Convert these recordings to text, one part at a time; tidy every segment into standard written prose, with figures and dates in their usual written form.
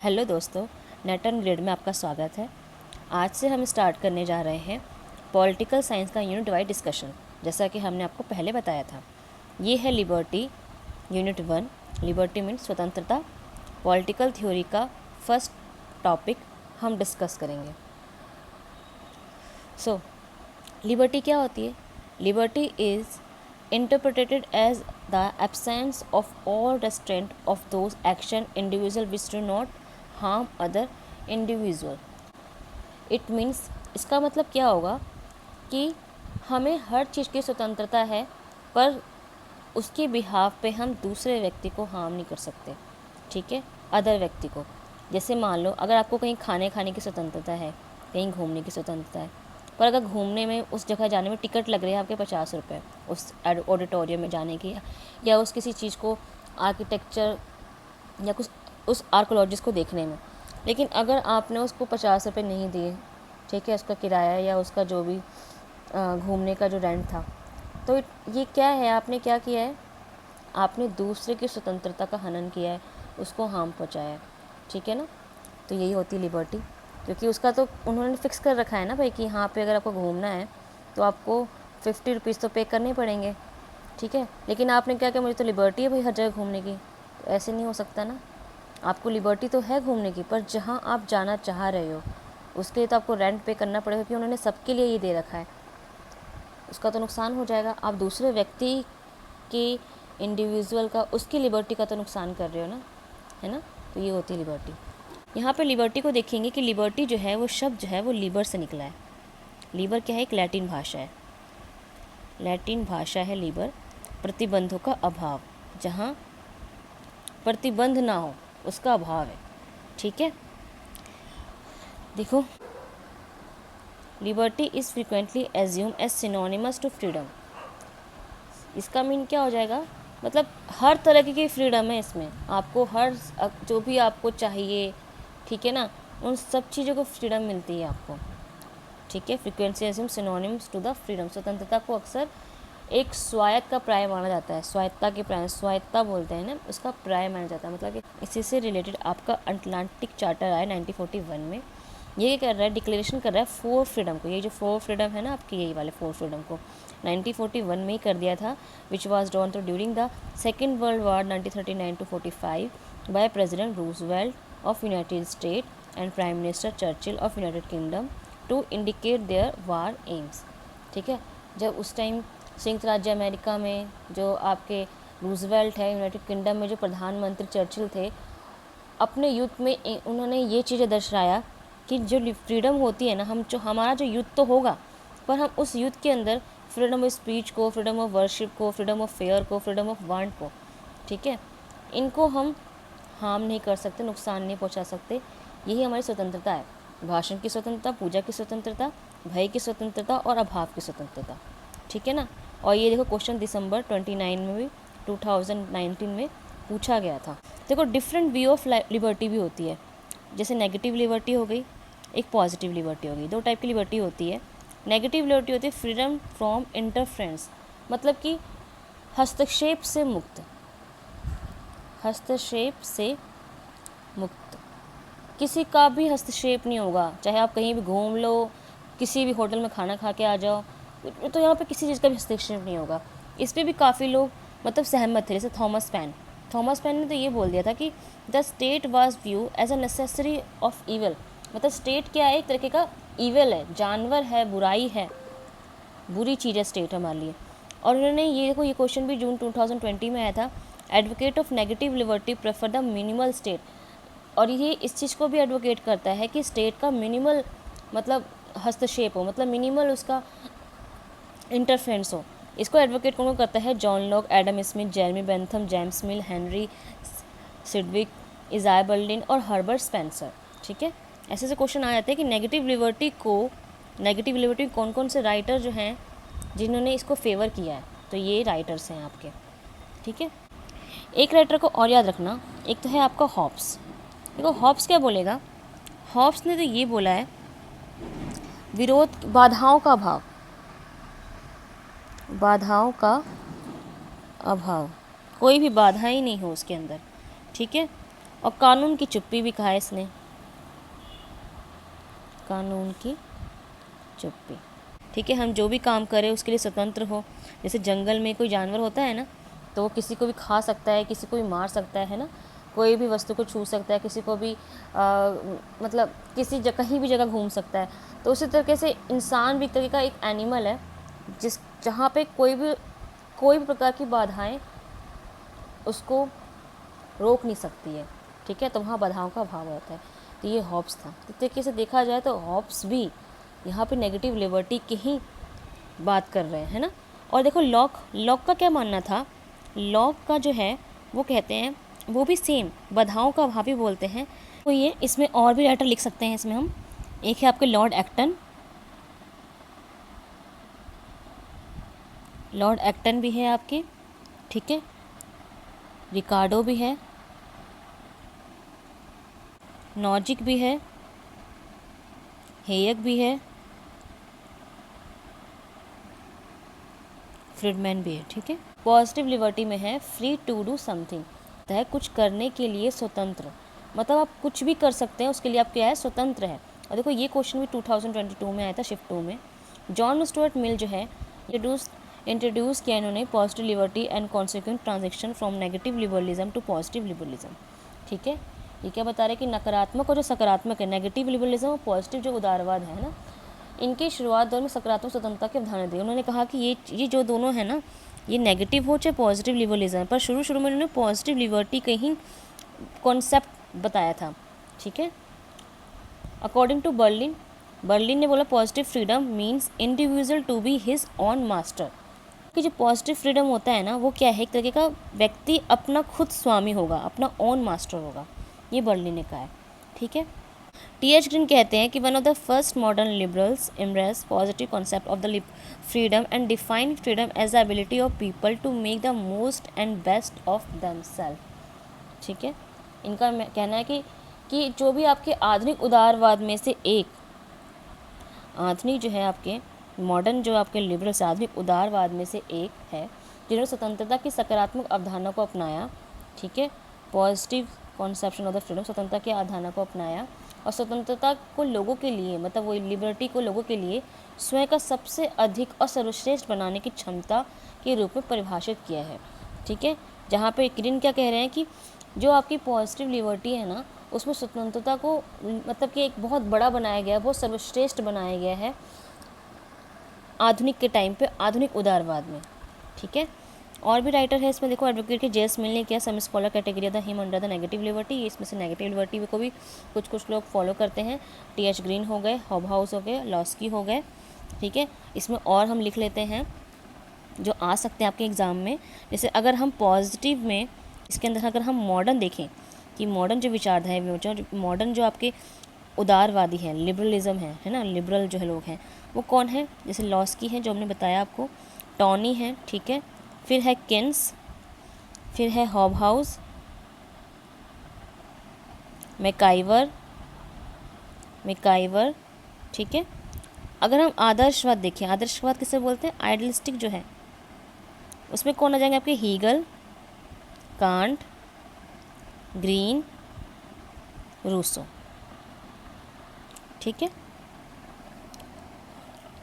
Hello दोस्तों, net and grade में आपका स्वागत है। आज से हम स्टार्ट करने जा रहे हैं पॉलिटिकल साइंस का यूनिट वाइज डिस्कशन। जैसा कि हमने आपको पहले बताया था, ये है लिबर्टी यूनिट 1। लिबर्टी मीन्स स्वतंत्रता। पॉलिटिकल थ्योरी का फर्स्ट टॉपिक हम डिस्कस करेंगे। सो लिबर्टी क्या होती है? Liberty is interpreted as the absence of all restraint of those action individual which do not harm other individual. It means, इसका मतलब क्या होगा कि हमें हर चीज़ की स्वतंत्रता है, पर उसके बिहाफ पे हम दूसरे व्यक्ति को हार्म नहीं कर सकते। ठीक है, अदर व्यक्ति को। जैसे मान लो, अगर आपको कहीं खाने की स्वतंत्रता है, कहीं घूमने की स्वतंत्रता है, पर अगर घूमने में उस जगह जाने में टिकट लग रही है आपके 50 रुपये उस ऑडिटोरियम में जाने की, या उस किसी चीज़ को, आर्किटेक्चर या कुछ उस आर्कोलॉजिस्ट को देखने में, लेकिन अगर आपने उसको 50 रुपये नहीं दिए, ठीक है, उसका किराया या उसका जो भी घूमने का जो रेंट था, तो ये क्या है? आपने क्या किया है? आपने दूसरे की स्वतंत्रता का हनन किया है, उसको हार्म पहुँचाया है। ठीक है ना? तो यही होती है लिबर्टी, क्योंकि उसका तो उन्होंने फिक्स कर रखा है ना भाई कि यहाँ पे अगर आपको घूमना है तो आपको 50 रुपीज़ तो पे करने पड़ेंगे। ठीक है, लेकिन आपने क्या किया, मुझे तो लिबर्टी है भाई हर जगह घूमने की, तो ऐसे नहीं हो सकता ना। आपको लिबर्टी तो है घूमने की, पर जहाँ आप जाना चाह रहे हो उसके लिए तो आपको रेंट पे करना पड़ेगा, क्योंकि उन्होंने सबके लिए ये दे रखा है। उसका तो नुकसान हो जाएगा। आप दूसरे व्यक्ति के इंडिविजुअल का, उसकी लिबर्टी का तो नुकसान कर रहे हो ना, है ना? तो ये होती है लिबर्टी। यहाँ पे लिबर्टी को देखेंगे कि लिबर्टी जो है वो शब्द जो है वो लीबर से निकला है। लीबर क्या है? एक लैटिन भाषा है। लैटिन भाषा है लीबर। प्रतिबंधों का अभाव, जहाँ प्रतिबंध ना हो उसका अभाव है। ठीक है, देखो, liberty is frequently assume as synonymous to freedom. इसका मीन क्या हो जाएगा? मतलब हर तरह की फ्रीडम है इसमें, आपको हर जो भी आपको चाहिए, ठीक है ना, उन सब चीज़ों को फ्रीडम मिलती है आपको। ठीक है, frequency assume synonyms to the freedom. स्वतंत्रता को अक्सर एक स्वायत्त का पर्याय माना जाता है। स्वायत्ता के पर्याय, स्वायत्ता बोलते हैं ना, उसका पर्याय माना जाता है। मतलब कि इसी से रिलेटेड आपका अटलांटिक चार्टर आया 1941 में। ये कर रहा है, डिक्लेरेशन कर रहा है 4 फ्रीडम को। ये जो 4 फ्रीडम है ना आपकी, यही वाले 4 फ्रीडम को 1941 में ही कर दिया था, which was done to during the second world war 1939 to 45 by president Roosevelt of United State and prime minister Churchill of United Kingdom to indicate their war aims. ठीक है, जब उस टाइम संयुक्त राज्य अमेरिका में जो आपके रूजवेल्ट है, यूनाइटेड किंगडम में जो प्रधानमंत्री चर्चिल थे, अपने युद्ध में उन्होंने ये चीज़ें दर्शाया कि जो फ्रीडम होती है ना, हम जो हमारा जो युद्ध तो होगा, पर हम उस युद्ध के अंदर फ्रीडम ऑफ स्पीच को, फ्रीडम ऑफ वर्शिप को, फ्रीडम ऑफ फेयर को, फ्रीडम ऑफ वांट को, ठीक है, इनको हम हार्म नहीं कर सकते, नुकसान नहीं पहुंचा सकते। यही हमारी स्वतंत्रता है। भाषण की स्वतंत्रता, पूजा की स्वतंत्रता, भय की स्वतंत्रता और अभाव की स्वतंत्रता। ठीक है ना? और ये देखो, क्वेश्चन दिसंबर 29 में भी 2019 में पूछा गया था। देखो, डिफरेंट व्यू ऑफ लिबर्टी भी होती है। जैसे नेगेटिव लिबर्टी हो गई, एक पॉजिटिव लिबर्टी हो गई। 2 टाइप की लिबर्टी होती है। नेगेटिव लिबर्टी होती है फ्रीडम फ्रॉम इंटरफ्रेंस, मतलब कि हस्तक्षेप से मुक्त। हस्तक्षेप से मुक्त, किसी का भी हस्तक्षेप नहीं होगा, चाहे आप कहीं भी घूम लो, किसी भी होटल में खाना खा के आ जाओ, तो यहाँ पे किसी चीज़ का भी हस्तक्षेप नहीं होगा। इस पर भी काफ़ी लोग मतलब सहमत थे। जैसे थॉमस पैन ने तो ये बोल दिया था कि the state was view as a necessary of evil. मतलब स्टेट क्या है? एक तरीके का ईवल है, जानवर है, बुराई है, बुरी चीज़ है स्टेट हमारे लिए। और उन्होंने ये देखो, ये क्वेश्चन भी जून 2020 में आया था। Advocate of negative liberty prefer the minimal state. और ये इस चीज़ को भी एडवोकेट करता है कि स्टेट का मिनिमल मतलब हस्तक्षेप हो, मतलब मिनिमल उसका इंटरफेरेंस हो। इसको एडवोकेट कौन करता है? John Locke, Adam Smith, Jeremy Bentham, James Mill, Henry Sidgwick, Isaiah Berlin और हर्बर्ट स्पेंसर। ठीक है, ऐसे से क्वेश्चन आ जाते हैं कि नेगेटिव लिबर्टी कौन कौन से राइटर जो हैं जिन्होंने इसको फेवर किया है। तो ये राइटर्स हैं आपके। ठीक है, एक राइटर को और याद रखना, एक तो है आपका हॉब्स। देखो, हॉब्स क्या बोलेगा? हॉब्स ने तो ये बोला है विरोध, बाधाओं का अभाव, बाधाओं का अभाव, कोई भी बाधा ही नहीं हो उसके अंदर। ठीक है, और कानून की चुप्पी भी कहा है इसने, कानून की चुप्पी। ठीक है, हम जो भी काम करें उसके लिए स्वतंत्र हो। जैसे जंगल में कोई जानवर होता है ना, तो वो किसी को भी खा सकता है, किसी को भी मार सकता है ना, कोई भी वस्तु को छू सकता है, किसी को भी मतलब किसी कहीं भी जगह घूम सकता है। तो उसी तरीके से इंसान भी एक तरीके का एक एनिमल है जहाँ पे कोई भी प्रकार की बाधाएं उसको रोक नहीं सकती है। ठीक है, तो वहाँ बाधाओं का अभाव होता है। तो ये हॉब्स था। तो तरीके से देखा जाए तो हॉब्स भी यहाँ पे नेगेटिव लिबर्टी की ही बात कर रहे हैं, है ना। और देखो लॉक का क्या मानना था, लॉक का जो है वो कहते हैं वो भी सेम बाधाओं का अभाव ही बोलते हैं। तो ये इसमें और भी राइटर लिख सकते हैं इसमें हम। एक है आपके लॉर्ड एक्टन भी है आपके, ठीक है, रिकार्डो भी है, नॉजिक भी है, हेयक भी है, फ्रीडमैन भी है। ठीक है, पॉजिटिव लिबर्टी में है फ्री टू डू समथिंग, है कुछ करने के लिए स्वतंत्र, मतलब आप कुछ भी कर सकते हैं, उसके लिए आप क्या है, स्वतंत्र है। और देखो ये क्वेश्चन भी 2022 में आया था शिफ्ट 2 में। जॉन स्टुअर्ट मिल जो है इंट्रोड्यूस किया इन्होंने positive liberty and consequent transaction from negative liberalism to positive liberalism. ठीक है, ये क्या बता रहे हैं कि नकारात्मक और जो सकारात्मक है, नेगेटिव लिबरलिज्म और पॉजिटिव जो उदारवाद है ना, इनकी शुरुआत दौर में सकारात्मक स्वतंत्रता के अवधारणा दी। उन्होंने कहा कि ये जो दोनों है ना, ये नेगेटिव हो चाहे पॉजिटिव लिबरलिज्म, पर शुरू में उन्होंने पॉजिटिव लिबर्टी का ही कॉन्सेप्ट बताया था। ठीक है, अकॉर्डिंग टू बर्लिन ने बोला positive freedom means individual to be his own master, कि जो पॉजिटिव फ्रीडम होता है ना, वो क्या है, एक तरीके का व्यक्ति अपना खुद स्वामी होगा, अपना ऑन मास्टर होगा, ये बर्लिन ने कहा है। ठीक है, टी.एच. ग्रीन कहते हैं कि one of the first modern liberals embrace positive concept of the freedom and define freedom as the ability of people to make the most and best of themselves. ठीक है, इनका कहना है कि जो भी आपके आधुनिक उदारवाद में से एक, आधुनिक जो है आपके मॉडर्न जो आपके लिबरल्स आधुनिक उदारवाद में से एक है, जिन्होंने स्वतंत्रता की सकारात्मक अवधारणा को अपनाया। ठीक है, positive conception of the freedom, स्वतंत्रता की अवधारणा को अपनाया और स्वतंत्रता को लोगों के लिए, मतलब वो लिबर्टी को लोगों के लिए स्वयं का सबसे अधिक और सर्वश्रेष्ठ बनाने की क्षमता के रूप में परिभाषित किया है। ठीक है, जहाँ पे ग्रीन क्या कह रहे हैं कि जो आपकी पॉजिटिव लिबर्टी है ना, उसमें स्वतंत्रता को मतलब कि एक बहुत बड़ा बनाया गया है, बहुत सर्वश्रेष्ठ बनाया गया है आधुनिक के टाइम पे, आधुनिक उदारवाद में। ठीक है, और भी राइटर है इसमें, देखो एडवोकेट के जेस मिल ने किया some scholar category the him under the negative liberty, इसमें से नेगेटिव लिबर्टी को भी कुछ लोग फॉलो करते हैं। टी.एच. ग्रीन हो गए, हॉबहाउस हो गए, लॉस्की हो गए। ठीक है, इसमें और हम लिख लेते हैं जो आ सकते हैं आपके एग्ज़ाम में। जैसे अगर हम पॉजिटिव में, इसके अंदर अगर हम मॉडर्न देखें कि मॉडर्न जो विचारधारा, मॉडर्न जो आपके उदारवादी हैं, लिबरलिज्म है ना, लिबरल जो है लोग हैं, वो कौन है, जैसे लॉस्की है जो हमने बताया आपको, टॉनी है, ठीक है, फिर है किन्स, फिर है हॉबहाउस, मैकाइवर, ठीक है। अगर हम आदर्शवाद देखें, आदर्शवाद किसे बोलते हैं, आइडियलिस्टिक जो है, उसमें कौन आ जाएंगे आपके, हीगल, कांट, ग्रीन, रूसो। ठीक है,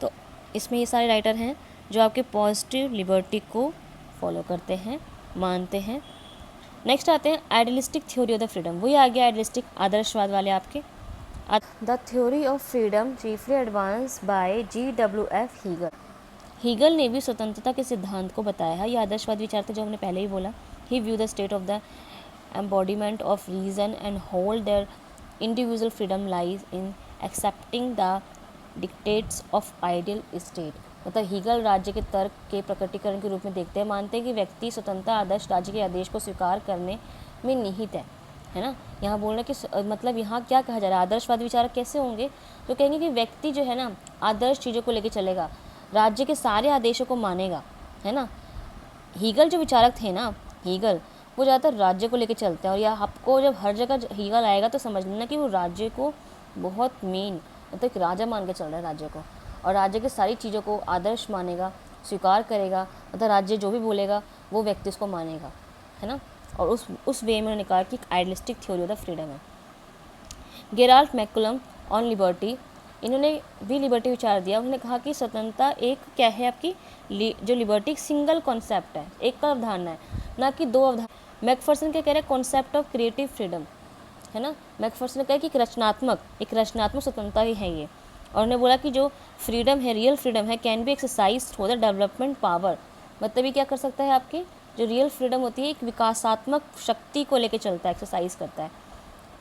तो इसमें ये सारे राइटर हैं जो आपके पॉजिटिव लिबर्टी को फॉलो करते हैं, मानते हैं। नेक्स्ट आते हैं idealistic theory of the freedom, वही आ गया आइडियलिस्टिक आदर्शवाद वाले आपके। The theory of freedom chiefly advance by G.W.F. Hegel ने भी स्वतंत्रता के सिद्धांत को बताया है। ये आदर्शवाद विचार थे जो हमने पहले ही बोला। He view the state of the embodiment of reason and hold there individual freedom lies in accepting the dictates of ideal state. मतलब हीगल राज्य के तर्क के प्रकटीकरण के रूप में देखते हैं, मानते हैं कि व्यक्ति स्वतंत्रता आदर्श राज्य के आदेश को स्वीकार करने में निहित है ना। यहाँ बोल रहे कि मतलब यहाँ क्या कहा जा रहा है, आदर्शवाद विचारक कैसे होंगे, तो कहेंगे कि व्यक्ति जो है ना आदर्श चीज़ों को लेकर चलेगा, राज्य के सारे आदेशों को मानेगा, है ना। हीगल जो विचारक थे ना, हीगल वो ज़्यादातर राज्य को लेकर चलते हैं। और यह आपको जब हर जगह हीगल आएगा तो समझ लेना कि वो राज्य को बहुत मेन, मतलब कि राजा मान के चल रहा है राज्य को, और राज्य की सारी चीज़ों को आदर्श मानेगा, स्वीकार करेगा, मतलब राज्य जो भी बोलेगा वो व्यक्ति उसको मानेगा, है ना। और उस वे में उन्होंने कहा कि एक idealistic theory of the freedom है। गेराल्ड मैकुलम ऑन लिबर्टी, इन्होंने भी लिबर्टी विचार दिया। उन्होंने कहा कि स्वतंत्रता एक क्या है आपकी, जो लिबर्टी एक सिंगल कॉन्सेप्ट है, एक अवधारणा है, ना कि दो अवधारणा। मैकफर्सन क्या कह रहे हैं, कॉन्सेप्ट ऑफ क्रिएटिव फ्रीडम, है ना। मैकफर्सन ने कहा कि एक रचनात्मक स्वतंत्रता ही है ये। और उन्होंने बोला कि जो फ्रीडम है, रियल फ्रीडम है, can be exercise through the development power. मतलब ये क्या कर सकता है, आपकी जो रियल फ्रीडम होती है एक विकासात्मक शक्ति को लेकर चलता है, एक्सरसाइज करता है।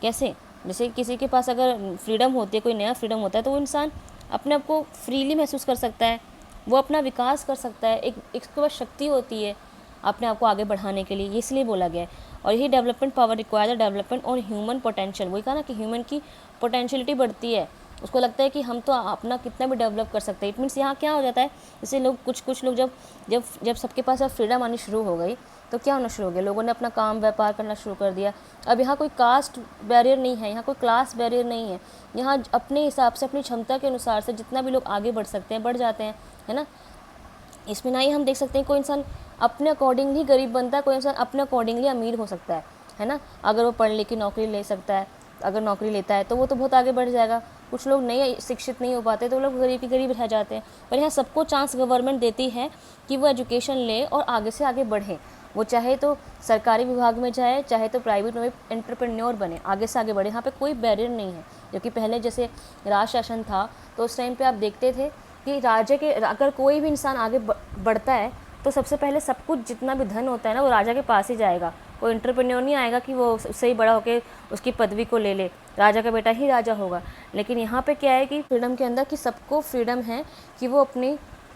कैसे, जैसे किसी के पास अगर फ्रीडम होती है, कोई नया फ्रीडम होता है, तो वो इंसान अपने आप को फ्रीली महसूस कर सकता है, वो अपना विकास कर सकता है, एक इसके पास शक्ति होती है अपने आप को आगे बढ़ाने के लिए, इसलिए बोला गया है। और यही development power require the development और ह्यूमन पोटेंशियल। वही कहा ना कि ह्यूमन की पोटेंशियलिटी बढ़ती है, उसको लगता है कि हम तो अपना कितना भी डेवलप कर सकते हैं। इट मीन्स यहाँ क्या हो जाता है, जैसे लोग कुछ लोग जब सबके पास अब फ्रीडम आनी शुरू हो गई, तो क्या होना शुरू हो गया, लोगों ने अपना काम व्यापार करना शुरू कर दिया। अब यहाँ कोई कास्ट बैरियर नहीं है, यहाँ कोई क्लास बैरियर नहीं है, यहाँ अपने हिसाब से अपनी क्षमता के अनुसार से जितना भी लोग आगे बढ़ सकते हैं बढ़ जाते हैं, है ना। इसमें ना ही हम देख सकते हैं कोई इंसान अपने अकॉर्डिंगली गरीब बनता है, कोई इंसान अपने अकॉर्डिंगली अमीर हो सकता है ना। अगर वो पढ़ लिख के नौकरी ले सकता है, अगर नौकरी लेता है तो वो तो बहुत आगे बढ़ जाएगा। कुछ लोग नहीं शिक्षित नहीं हो पाते तो वो लोग गरीब की गरीब रह जाते हैं। पर यहाँ सबको चांस गवर्नमेंट देती है कि वो एजुकेशन ले और आगे से आगे बढ़े, वो चाहे तो सरकारी विभाग में जाए, चाहे तो प्राइवेट में एंटरप्रेन्योर बने, आगे से आगे बढ़े। यहाँ पे कोई बैरियर नहीं है। क्योंकि पहले जैसे राज शासन था तो उस टाइम पे आप देखते थे कि राज्य के अगर कोई भी इंसान आगे बढ़ता है तो सबसे पहले सब कुछ जितना भी धन होता है ना वो राजा के पास ही जाएगा। कोई एंटरप्रेन्योर नहीं आएगा कि वो उससे ही बड़ा होकर उसकी पदवी को ले ले, राजा का बेटा ही राजा होगा। लेकिन यहाँ पे क्या है कि फ्रीडम के अंदर कि सबको फ्रीडम है कि वो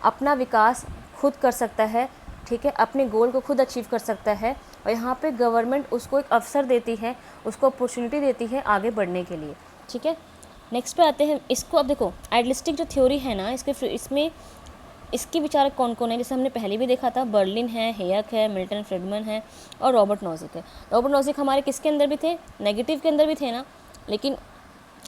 अपना विकास खुद कर सकता है, ठीक है, अपने गोल को खुद अचीव कर सकता है। और यहाँ पे गवर्नमेंट उसको एक अवसर देती है, उसको अपॉर्चुनिटी देती है आगे बढ़ने के लिए, ठीक है। नेक्स्ट पे आते हैं इसको। अब देखो आइडियलिस्टिक जो थ्योरी है ना, इसमें इसके विचारक कौन कौन है, जैसे हमने पहले भी देखा था, बर्लिन है, हेयक है, मिल्टन फ्रीडमैन है और रॉबर्ट नोजिक है। रॉबर्ट नोजिक हमारे किसके अंदर भी थे, नेगेटिव के अंदर भी थे ना, लेकिन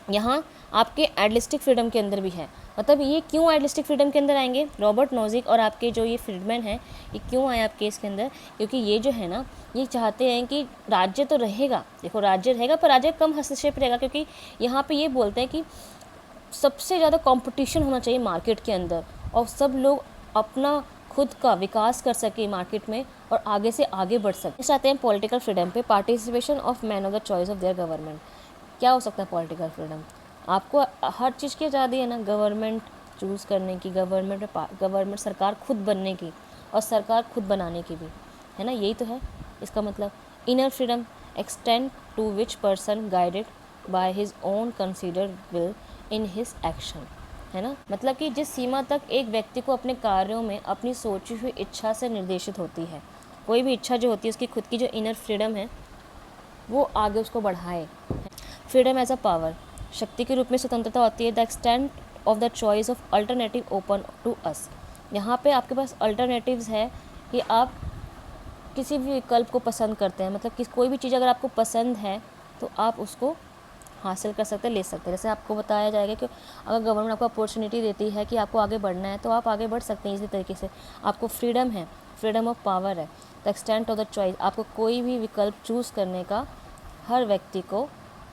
यहाँ आपके आइडियलिस्टिक फ्रीडम के अंदर भी है। मतलब ये क्यों आइडियलिस्टिक फ्रीडम के अंदर आएंगे रॉबर्ट नोजिक और आपके जो ये फ्रीडमैन है, ये क्यों आए आपके इसके अंदर, क्योंकि ये जो है ना ये चाहते हैं कि राज्य तो रहेगा, देखो राज्य रहेगा पर राज्य कम हस्तक्षेप रहेगा। क्योंकि यहाँ पे ये बोलते हैं कि सबसे ज़्यादा कंपटीशन होना चाहिए मार्केट के अंदर और सब लोग अपना खुद का विकास कर सके मार्केट में और आगे से आगे बढ़ सके। चाहते हैं पॉलिटिकल फ्रीडम पे, participation of man of the choice of their government. क्या हो सकता है पॉलिटिकल फ्रीडम, आपको हर चीज़ की आज़ादी है ना, गवर्नमेंट चूज़ करने की, गवर्नमेंट सरकार खुद बनने की और सरकार खुद बनाने की भी, है ना, यही तो है इसका मतलब। Inner freedom extend to which person guided by his own considered will in his action, है ना। मतलब कि जिस सीमा तक एक व्यक्ति को अपने कार्यों में अपनी सोची हुई इच्छा से निर्देशित होती है, कोई भी इच्छा जो होती है उसकी खुद की जो इनर फ्रीडम है वो आगे उसको बढ़ाए। फ्रीडम एज अ पावर, शक्ति के रूप में स्वतंत्रता होती है। The extent of the choice of alternative open to us, यहाँ पे आपके पास अल्टरनेटिव्स है कि आप किसी भी विकल्प को पसंद करते हैं, मतलब कि कोई भी चीज़ अगर आपको पसंद है तो आप उसको हासिल कर सकते हैं, ले सकते हैं। जैसे आपको बताया जाएगा कि अगर गवर्नमेंट आपको अपॉर्चुनिटी देती है कि आपको आगे बढ़ना है तो आप आगे बढ़ सकते हैं इसी तरीके से। आपको फ्रीडम है, फ्रीडम ऑफ पावर है। The extent of the choice, आपको कोई भी विकल्प चूज़ करने का हर व्यक्ति को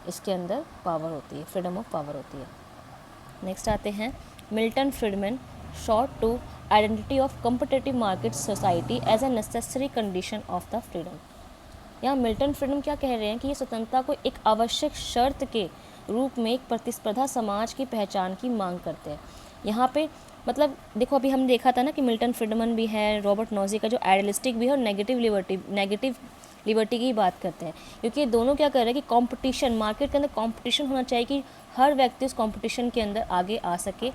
इसके अंदर पावर होती है, फ्रीडम ऑफ पावर होती है। नेक्स्ट आते हैं Milton Friedman, short to identity of competitive market society as a necessary condition of the freedom. यहाँ मिल्टन फ्रीडम क्या कह रहे हैं कि ये स्वतंत्रता को एक आवश्यक शर्त के रूप में एक प्रतिस्पर्धा समाज की पहचान की मांग करते हैं। यहाँ पे मतलब देखो अभी हमने देखा था ना कि मिल्टन फ्रीडमैन भी है, रॉबर्ट नोजिक का जो आइडियलिस्टिक भी है और नेगेटिव लिबर्टी की बात करते हैं। क्योंकि ये दोनों क्या कर रहे हैं कि कंपटीशन, मार्केट के अंदर कंपटीशन होना चाहिए कि हर व्यक्ति उस कंपटीशन के अंदर आगे आ सके,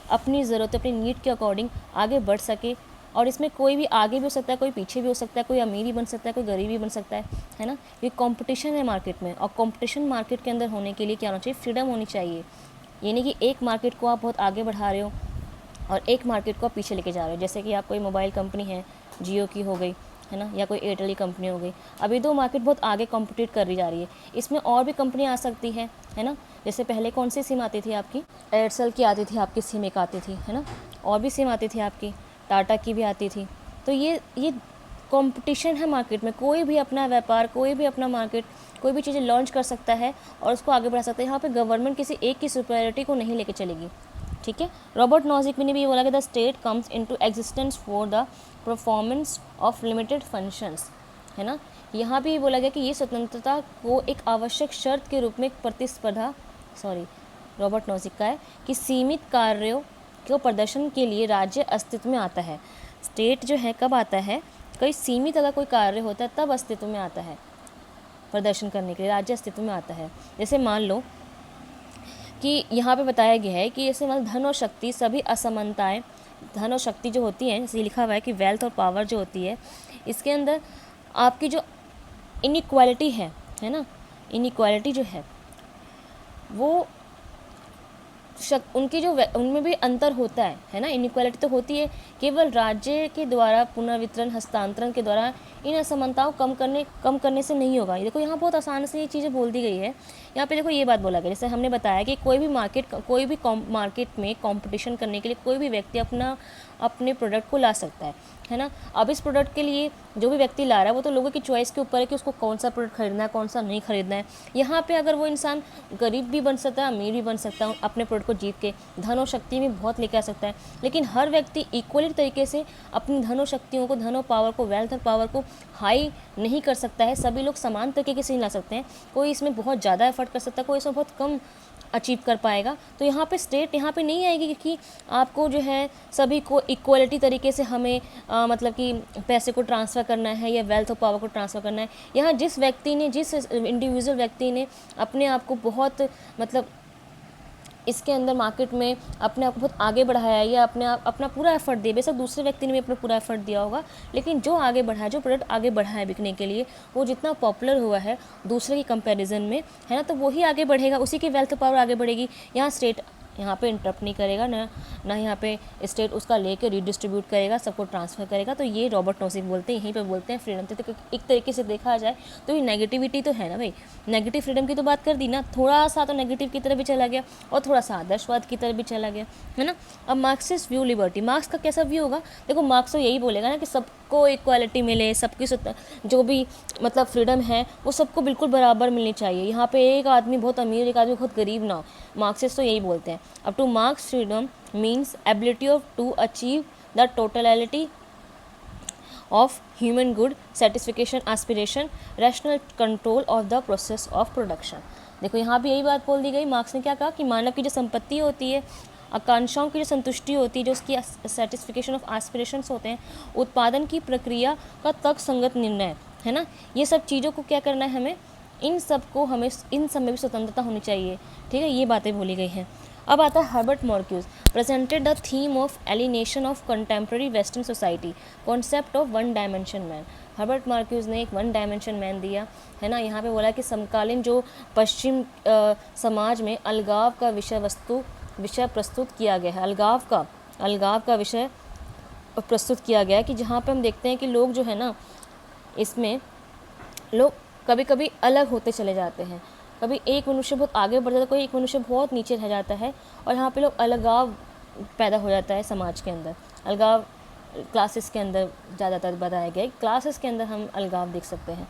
अपनी ज़रूरत अपनी नीड के अकॉर्डिंग आगे बढ़ सके। और इसमें कोई भी आगे भी हो सकता है, कोई पीछे भी हो सकता है, कोई अमीर भी बन सकता है, कोई गरीब भी बन सकता है ना। ये कंपटीशन है मार्केट में और कंपटीशन मार्केट के अंदर होने के लिए क्या होना चाहिए, फ्रीडम होनी चाहिए। ये नहीं कि एक मार्केट को आप बहुत आगे बढ़ा रहे हो और एक मार्केट को आप पीछे लेके जा रहे हो। जैसे कि आप कोई मोबाइल कंपनी है, जियो की हो गई, है ना, या कोई एयरटेल की कंपनी हो गई, अभी दो मार्केट बहुत आगे कॉम्पिटिट कर रही जा रही है, इसमें और भी कंपनी आ सकती है ना। जैसे पहले कौन सी सिम आती थी आपकी, एयरसेल की आती थी, आपकी सिम एक आती थी, है ना, और भी सिम आती थी आपकी, टाटा की भी आती थी। तो ये कंपटीशन है मार्केट में, कोई भी अपना व्यापार, कोई भी अपना मार्केट, कोई भी चीज़ें लॉन्च कर सकता है और उसको आगे बढ़ा सकता है। यहाँ पे गवर्नमेंट किसी एक की सुपीरियरिटी को नहीं लेके चलेगी, ठीक है। रॉबर्ट नॉजिक ने भी ये बोला कि the state comes into existence for the performance of limited functions, है ना। यहाँ भी बोला गया कि ये स्वतंत्रता को एक आवश्यक शर्त के रूप में प्रतिस्पर्धा, रॉबर्ट नॉजिक का है कि सीमित कार्यों को प्रदर्शन के लिए राज्य अस्तित्व में आता है। स्टेट जो है कब आता है, कोई सीमित अगर कोई कार्य होता है तब अस्तित्व में आता है, प्रदर्शन करने के लिए राज्य अस्तित्व में आता है। जैसे मान लो कि यहाँ पे बताया गया है कि जैसे मान धन और शक्ति सभी असमानताएं, धन और शक्ति जो होती हैं, जैसे लिखा हुआ है कि वेल्थ और पावर जो होती है, इसके अंदर आपकी जो इनइक्वालिटी है ना, इनइक्वालिटी जो है वो उनकी जो उनमें भी अंतर होता है ना। इनइक्वालिटी तो होती है, केवल राज्य के द्वारा पुनर्वितरण हस्तांतरण के द्वारा इन असमानताओं कम करने से नहीं होगा। देखो यहाँ बहुत आसान से ये चीज़ें बोल दी गई है। यहाँ पे देखो ये बात बोला गया, जैसे हमने बताया कि कोई भी मार्केट में कंपटीशन करने के लिए कोई भी व्यक्ति अपने प्रोडक्ट को ला सकता है ना। अब इस प्रोडक्ट के लिए जो भी व्यक्ति ला रहा है वो तो लोगों की चॉइस के ऊपर है कि उसको कौन सा प्रोडक्ट खरीदना है, कौन सा नहीं खरीदना है। यहाँ पे अगर वो इंसान गरीब भी बन सकता है, अमीर भी बन सकता है, अपने प्रोडक्ट को जीत के धन और शक्ति में बहुत लेके आ सकता है, लेकिन हर व्यक्ति इक्वली तरीके से अपनी धन और शक्तियों को, धन और पावर को, वेल्थ और पावर को हाई नहीं कर सकता है। सभी लोग समान तरीके से नहीं ला सकते हैं, कोई इसमें बहुत ज़्यादा एफर्ट कर सकता है, कोई इसमें बहुत कम अचीव कर पाएगा। तो यहाँ पे स्टेट यहाँ पे नहीं आएगी कि आपको जो है सभी को इक्वलिटी तरीके से हमें मतलब कि पैसे को ट्रांसफ़र करना है या वेल्थ और पावर को ट्रांसफ़र करना है। यहाँ जिस इंडिविजुअल व्यक्ति ने अपने आप को बहुत मतलब इसके अंदर मार्केट में अपने आप को बहुत आगे बढ़ाया है या अपना पूरा एफर्ट दिया, बेशक दूसरे व्यक्ति ने भी अपना पूरा एफर्ट दिया होगा, लेकिन जो आगे बढ़ा है, जो प्रोडक्ट आगे बढ़ा है बिकने के लिए, वो जितना पॉपुलर हुआ है दूसरे की कंपैरिजन में, है ना, तो वही आगे बढ़ेगा, उसी की वेल्थ पावर आगे बढ़ेगी। यहाँ स्टेट यहाँ पे इंटरप्ट नहीं करेगा ना यहाँ पे स्टेट उसका लेके रिडिस्ट्रीब्यूट करेगा, सबको ट्रांसफ़र करेगा। तो ये रॉबर्ट नॉजिक बोलते हैं, यहीं पे बोलते हैं फ्रीडम। तो एक तरीके से देखा जाए तो ये नेगेटिविटी तो है ना भाई, नेगेटिव फ्रीडम की तो बात कर दी ना, थोड़ा सा तो नेगेटिव की तरफ भी चला गया और थोड़ा सा आदर्शवाद की तरफ भी चला गया, है ना। अब मार्क्सिस्ट व्यू लिबर्टी, मार्क्स का कैसा व्यू होगा? देखो मार्क्स तो यही बोलेगा ना कि सबको इक्वालिटी मिले, सबकी जो भी मतलब फ्रीडम है वो सबको बिल्कुल बराबर मिलनी चाहिए। यहाँ पे एक आदमी बहुत अमीर, एक आदमी बहुत गरीब ना हो। मार्क्सिस्ट तो यही बोलते हैं। अब to Marx freedom means ability of to achieve the totality of human good satisfaction aspiration rational control of the process of production। देखो यहाँ भी यही बात बोल दी गई। मार्क्स ने क्या कहा कि मानव की जो संपत्ति होती है, आकांक्षाओं की जो संतुष्टि होती है, जो उसकी सेटिस्फिकेशन ऑफ एस्पिरेशंस होते हैं, उत्पादन की प्रक्रिया का तर्क संगत निर्णय, है ना, ये सब चीज़ों को क्या करना है हमें, इन सब में भी स्वतंत्रता होनी चाहिए, ठीक है, ये बातें बोली गई हैं। अब आता है Herbert Marquess presented the theme of alienation of contemporary western society, concept of one dimension man. Herbert Marquess ने एक वन डायमेंशन मैन दिया, है ना। यहाँ पे बोला कि समकालीन जो पश्चिम समाज में अलगाव का विषय प्रस्तुत किया गया है, अलगाव का विषय प्रस्तुत किया गया है कि जहाँ पे हम देखते हैं कि लोग जो है ना, इसमें लोग कभी कभी अलग होते चले जाते हैं, कभी एक मनुष्य बहुत आगे बढ़ जाता है, कोई एक मनुष्य बहुत नीचे रह जाता है, और यहाँ पे लोग अलगाव पैदा हो जाता है समाज के अंदर। अलगाव क्लासेस के अंदर ज़्यादातर बताया गया है, क्लासेस के अंदर हम अलगाव देख सकते हैं।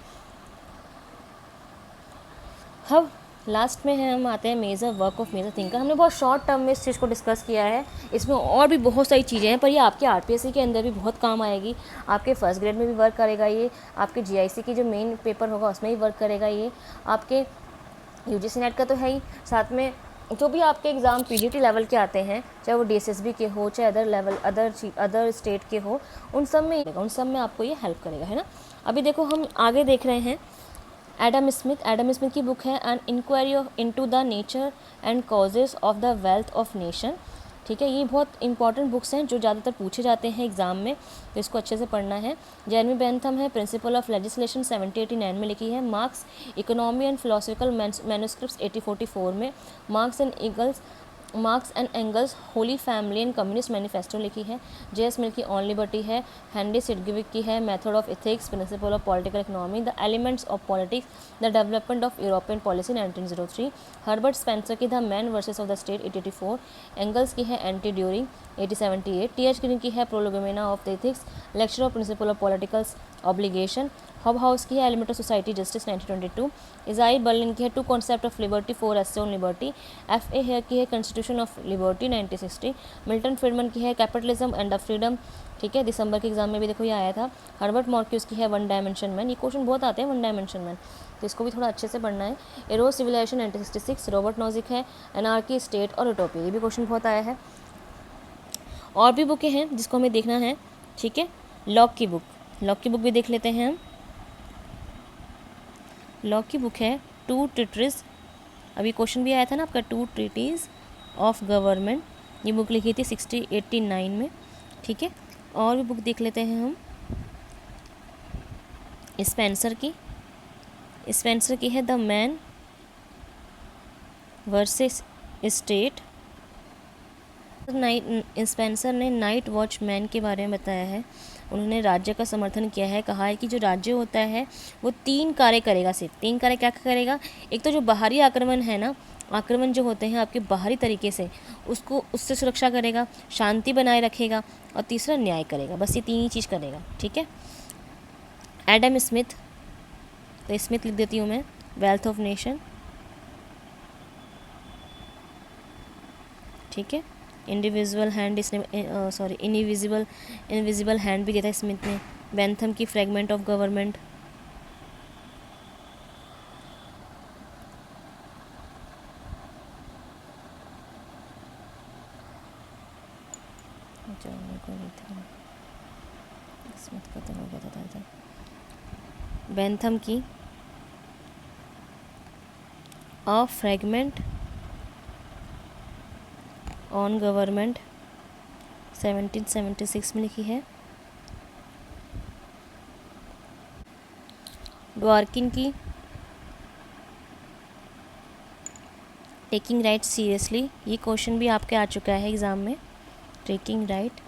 अब लास्ट में हम आते हैं major work of major thinker. हमने बहुत शॉर्ट टर्म में इस चीज़ को डिस्कस किया है, इसमें और भी बहुत सारी चीज़ें हैं, पर ये आपके आरपीएससी के अंदर भी बहुत काम आएगी। आपके फर्स्ट ग्रेड में भी वर्क करेगा ये, आपके जीआईसी की जो मेन पेपर होगा उसमें भी वर्क करेगा ये, आपके यूजीसी नेट का तो है ही, साथ में जो भी आपके एग्ज़ाम पीजीटी लेवल के आते हैं, चाहे वो डीएसएसबी के हो, चाहे अदर स्टेट के हो, उन सब में आपको ये हेल्प करेगा, है ना। अभी देखो हम आगे देख रहे हैं एडम स्मिथ की बुक है an inquiry into the nature and causes of the wealth of nation, ठीक है। ये बहुत इंपॉर्टेंट बुक्स हैं जो ज़्यादातर पूछे जाते हैं एग्ज़ाम में, तो इसको अच्छे से पढ़ना है। जेरेमी बेंथम है प्रिंसिपल ऑफ लेजिस्लेशन 1789 में लिखी है। Marx economy and philosophical manuscripts 1844 में। Marx and Eagles Marx and Engels holy family and communist manifesto लिखी है। जे.एस. मिल की ऑन लिबर्टी है। हेनरी सिडगविक की है method of ethics, principle of political economy, the elements of politics, the development of European policy 1903। Herbert Spencer की the man versus of the state 1884। Engels की है anti Duhring 1878। T H. Green की है prolegomena of the ethics, lecture of principle of politicals obligation. Hobhouse की है element of society justice 1922। Isaiah Berlin की है two concept of liberty, 4 essay on liberty. F A. Hayek की है constitution of liberty 1960। Milton Friedman की है capitalism and the freedom, ठीक है, दिसंबर के एग्जाम में भी देखो ये आया था। हर्बर्ट मॉर्क्यूस की है वन डायमेंशन मैन, ये क्वेश्चन बहुत आते हैं वन डायमेंशन मैन, तो इसको भी थोड़ा अच्छे से पढ़ना है। Eros civilization 1966। रॉबर्ट नॉजिक है एनार्की, स्टेट और यूटोपिया, ये भी क्वेश्चन बहुत आया है। और भी बुकें हैं जिसको हमें देखना है, ठीक है। लॉक की बुक भी देख लेते हैं हम। लॉक की बुक है टू ट्रीटिस, अभी क्वेश्चन भी आया था ना आपका, टू ट्रीटीज ऑफ गवर्नमेंट, ये बुक लिखी थी 1689 में, ठीक है। और भी बुक देख लेते हैं हम स्पेंसर की है the man versus state. Spencer ने नाइट वॉचमैन के बारे में बताया है। उन्होंने राज्य का समर्थन किया है, कहा है कि जो राज्य होता है वो 3 कार्य करेगा, सिर्फ 3 कार्य क्या करेगा। एक तो जो बाहरी आक्रमण है ना, आक्रमण जो होते हैं आपके बाहरी तरीके से, उससे सुरक्षा करेगा, शांति बनाए रखेगा, और तीसरा न्याय करेगा, बस ये 3 ही चीज़ करेगा, ठीक है। एडम स्मिथ, तो स्मिथ लिख देती हूँ मैं, वेल्थ ऑफ नेशन, ठीक है। इंडिविजुअल हैंड, इसने इनविजिबल हैंड भी दिया था स्मिथ ने। बेंथम की फ्रेगमेंट ऑफ गवर्नमेंट, स्मिथ खत्म हो गया था। बेंथम की अ फ्रेगमेंट ऑन गवर्नमेंट 1776 में लिखी है। ड्वार्किन की टेकिंग राइट सीरियसली, ये क्वेश्चन भी आपके आ चुका है एग्ज़ाम में, टेकिंग राइट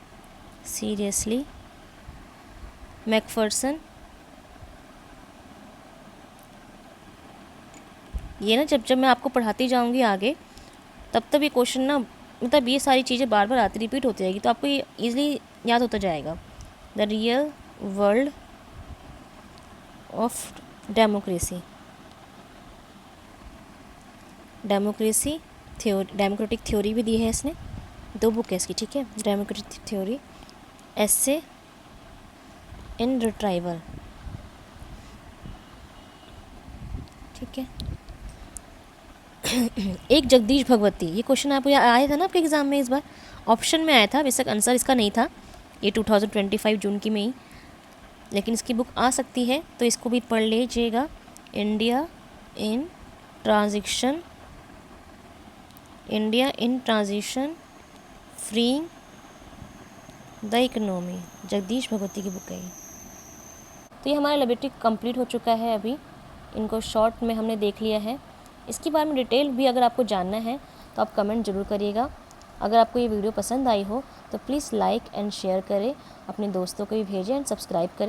सीरियसली। मैकफर्सन, ये ना जब मैं आपको पढ़ाती जाऊंगी आगे, तब ये क्वेश्चन ना, मतलब ये सारी चीज़ें बार बार आती, रिपीट होती रहेगी, तो आपको ये ईजिली याद होता जाएगा। The real world of democracy democratic theory भी दी है इसने, 2 बुक है इसकी, ठीक है। डेमोक्रेटिक थ्योरी, एस्से इन रिट्राइवल, ठीक है। एक जगदीश भगवती, ये क्वेश्चन आपको आया था ना आपके एग्ज़ाम में, इस बार ऑप्शन में आया था, बेशक आंसर इसका नहीं था, ये 2025 जून की में ही, लेकिन इसकी बुक आ सकती है, तो इसको भी पढ़ लीजिएगा। India in transition freeing the economy, Jagdish Bhagwati की बुक है ये। तो ये हमारा लिबर्टी कंप्लीट हो चुका है अभी, इनको शॉर्ट में हमने देख लिया है। इसके बारे में डिटेल भी अगर आपको जानना है तो आप कमेंट ज़रूर करिएगा। अगर आपको ये वीडियो पसंद आई हो तो प्लीज़ लाइक एंड शेयर करें, अपने दोस्तों को भी भेजें एंड सब्सक्राइब करें।